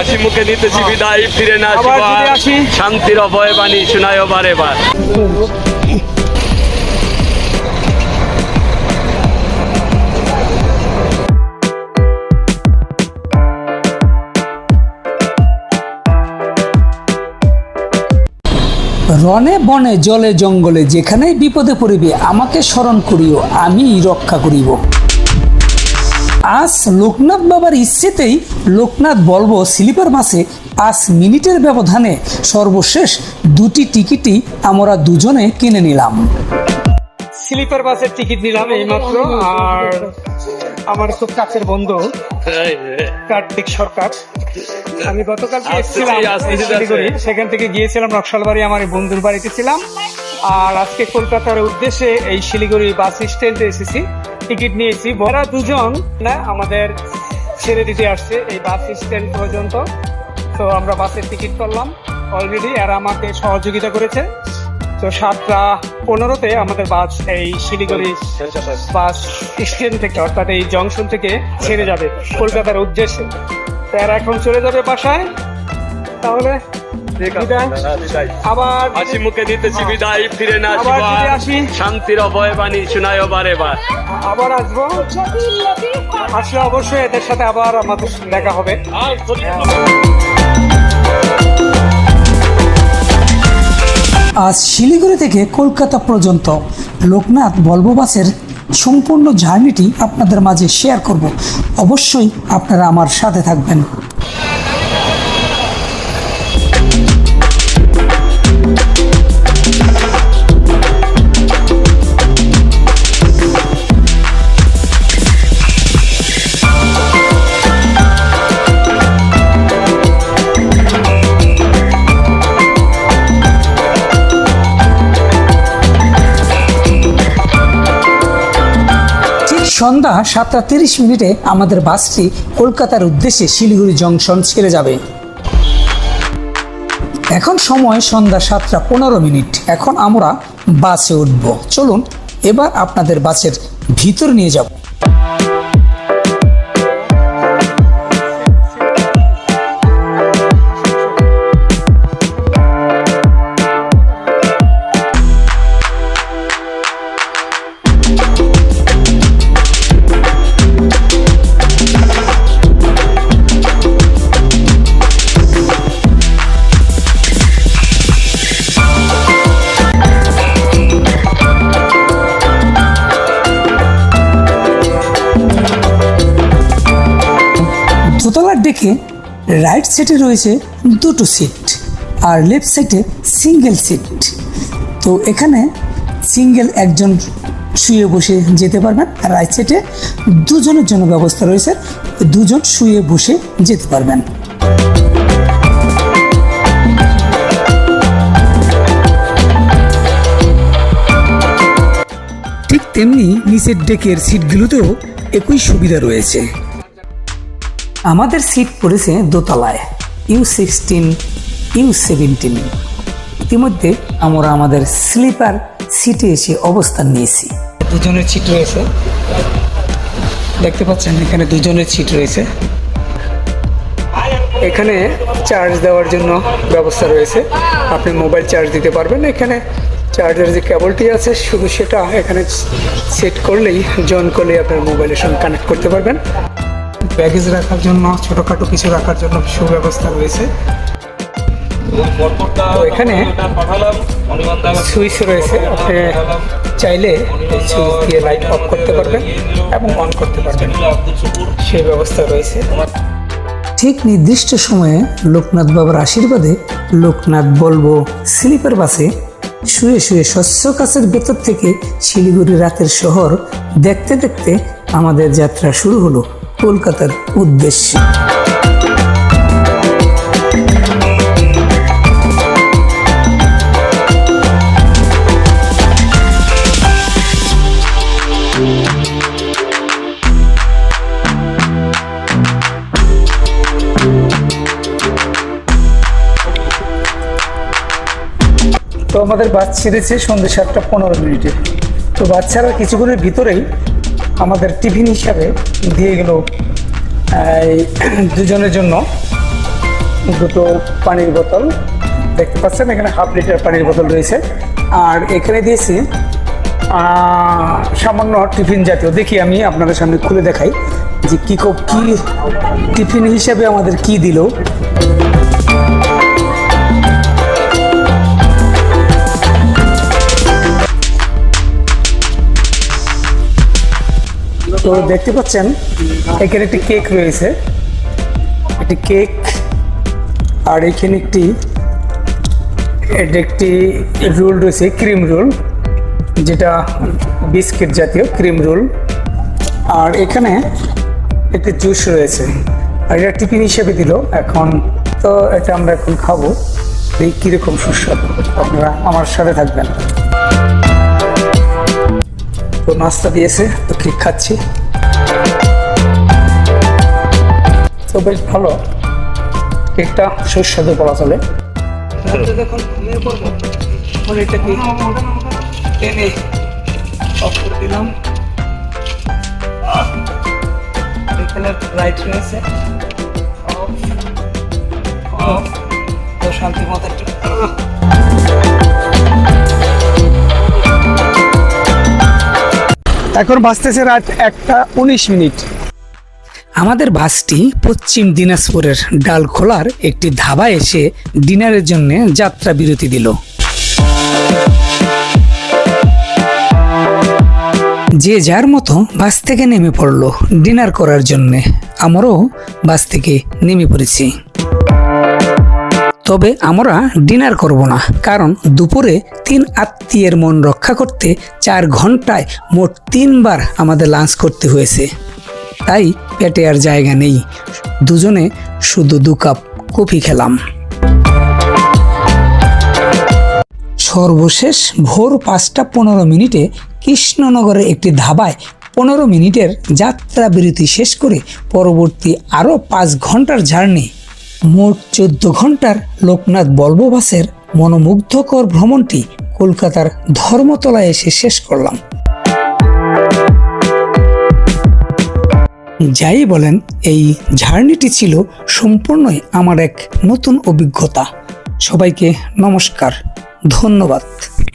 হাসি মুখে নিতেছি বিদায়, ফিরে না আবার যদি আসি। শান্তির অভয় বাণী শোনায় বারে বার। রনে বনে জলে জঙ্গলে যেখানেই বিপদে পড়িবে আমাকে স্মরণ করিও, আমি রক্ষা করিব। আজ লোকনাথ বাবার ইচ্ছেতেই লোকনাথ বলবো স্লিপার বাসে 5 মিনিটের ব্যবধানে সর্বশেষ 2টি টিকিটই আমরা দুজনে কিনে নিলাম। স্লিপার বাসের টিকিট নিলাম এইমাত্র। আর আমার খুব কাছের বন্ধু কার্তিক সরকার, আমি গতকাল এসেছিলাম শিলিগুড়ি, সেখান থেকে গিয়েছিলাম নকশালবাড়ি, আমার বন্ধুর বাড়িতে ছিলাম। আর আজকে কলকাতার উদ্দেশ্যে এই শিলিগুড়ি বাস স্ট্যান্ডে এসেছি, টিকিট নিয়েছি। ওরা দুজন না আমাদের ছেড়ে দিতে আসছে এই বাস স্ট্যান্ড পর্যন্ত। তো আমরা বাসের টিকিট করলাম অলরেডি, এরা আমাকে সহযোগিতা করেছে। তো 7:15-তে আমাদের বাস এই শিলিগুড়ি বাস স্ট্যান্ড থেকে, অর্থাৎ এই জংশন থেকে ছেড়ে যাবে কলকাতার উদ্দেশ্যে। তো এরা এখন চলে যাবে বাসায়। তাহলে আবার হাসি মুখে নিতেছি বিদায়, ফিরে না আবার যদি আসি। শান্তির অভয় বাণী শোনায় বারে বার। আবার আসবো, আসলে অবশ্যই এদের সাথে আবার আমাদের দেখা হবে। আজ শিলিগুড়ি থেকে কলকাতা পর্যন্ত লোকনাথ ভলভো বাসের সম্পূর্ণ জার্নিটি আপনাদের মাঝে শেয়ার করব। অবশ্যই আপনারা আমার সাথে থাকবেন। সন্ধ্যা 7:30 আমাদের বাসটি কলকাতার উদ্দেশ্যে শিলিগুড়ি জংশন ছেড়ে যাবে। এখন সময় সন্ধ্যা 7:15। এখন আমরা বাসে উঠব। চলুন এবার আপনাদের বাসের ভিতর নিয়ে যাব। দোতলার ডেকে রাইট সাইডে রয়েছে 2টো সিট আর লেফট সাইডে সিঙ্গেল সিট। তো এখানে সিঙ্গেল একজন শুয়ে বসে যেতে পারবেন, আর রাইট সাইডে দুজনের জন্য ব্যবস্থা রয়েছে, দুজন শুয়ে বসে যেতে পারবেন। ঠিক তেমনি নিচের ডেকের সিটগুলোতেও একই সুবিধা রয়েছে। আমাদের সিট পড়েছে দোতলায়, U16, U17। ইতিমধ্যে আমরা আমাদের স্লিপার সিটে এসে অবস্থান নিয়েছি। দুজনের সিট রয়েছে, দেখতে পাচ্ছেন এখানে দুজনের সিট রয়েছে। এখানে চার্জ দেওয়ার জন্য ব্যবস্থা রয়েছে, আপনি মোবাইল চার্জ দিতে পারবেন। এখানে চার্জার যে কেবলটি আছে শুধু সেটা এখানে সেট করলেই জয়েন করলেই আপনার মোবাইলের সঙ্গে কানেক্ট করতে পারবেন। ব্যাগেজ রাখার জন্য, ছোটোখাটো কিছু রাখার জন্য সুব্যবস্থা রয়েছে। তো এখানে সুইচ রয়েছে, আপনি চাইলে এই সুইচ দিয়ে লাইট অফ করতে পারবেন এবং অন করতে পারবেন, সেই ব্যবস্থা রয়েছে। ঠিক নির্দিষ্ট সময়ে লোকনাথ বাবার আশীর্বাদে লোকনাথ বলবো স্লিপার বাসে শুয়ে শুয়ে স্বচ্ছ কাছের ভেতর থেকে শিলিগুড়ি রাতের শহর দেখতে দেখতে আমাদের যাত্রা শুরু হলো কলকাতার উদ্দেশ্যে। তো আমাদের বাস ছেড়েছে সন্ধ্যে 7:15। তো বাস ছাড়ার কিছুক্ষণের ভিতরেই আমাদের টিফিন হিসাবে দিয়ে গেল দুজনের জন্য দুটো পানির বোতল দেখতে পাচ্ছেন, এখানে 1/2 লিটার পানির বোতল রয়েছে। আর এখানে দিয়েছি সামান্য টিফিন জাতীয়। দেখি আমি আপনাদের সামনে খুলে দেখাই যে কি টিফিন হিসেবে আমাদের কি দিল। তো দেখতে পাচ্ছেন এখানে একটি কেক রয়েছে, একটি কেক। আর এখানে একটি রোল রয়েছে, ক্রিম রোল, যেটা বিস্কিট জাতীয় ক্রিম রোল। আর এখানে একটি জুস রয়েছে। আর এটা টিফিন হিসেবে দিল। এখন তো এটা আমরা এখন খাবো, এই কীরকম সুস্বাদু। আপনারা আমার সাথে থাকবেন। তো নাস্তা দিয়েছে, তো কেক খাচ্ছি। তো বেশ ভালো, কেকটা সুস্বাদু বলা চলে। যখন ঘুমিয়ে পড়বো তখন এটাকে টেনে অফ করে দিলাম। এখানে লাইট রয়েছে, তো শান্তি মতো এখন বাজতেছে রাত 1:19। আমাদের বাসটি পশ্চিম দিনাজপুরের ডালখোলার একটি ধাবায় এসে ডিনারের জন্য যাত্রা বিরতি দিল। যে যার মতো বাস থেকে নেমে পড়লো ডিনার করার জন্য। আমরাও বাস থেকে নেমে পড়েছি। তবে আমরা ডিনার করব না, কারণ দুপুরে 3 আত্মীয়ের মন রক্ষা করতে 4 ঘন্টায় মোট 3 বার আমাদের লাঞ্চ করতে হয়েছে। তাই পেটে আর জায়গা নেই, দুজনে শুধু 2 কাপ কফি খেলাম। সর্বশেষ ভোর 5:15 কৃষ্ণনগরের একটি ধাবায় 15 মিনিটের যাত্রা বিরতি শেষ করে পরবর্তী আরও 5 ঘন্টার জার্নি, মোট 14 ঘন্টার লোকনাথ ভলভো বাসের মনোমুগ্ধকর ভ্রমণটি কলকাতার ধর্মতলায় এসে শেষ করলাম। যাই বলেন, এই জার্নিটি ছিল সম্পূর্ণই আমার এক নতুন অভিজ্ঞতা। সবাইকে নমস্কার, ধন্যবাদ।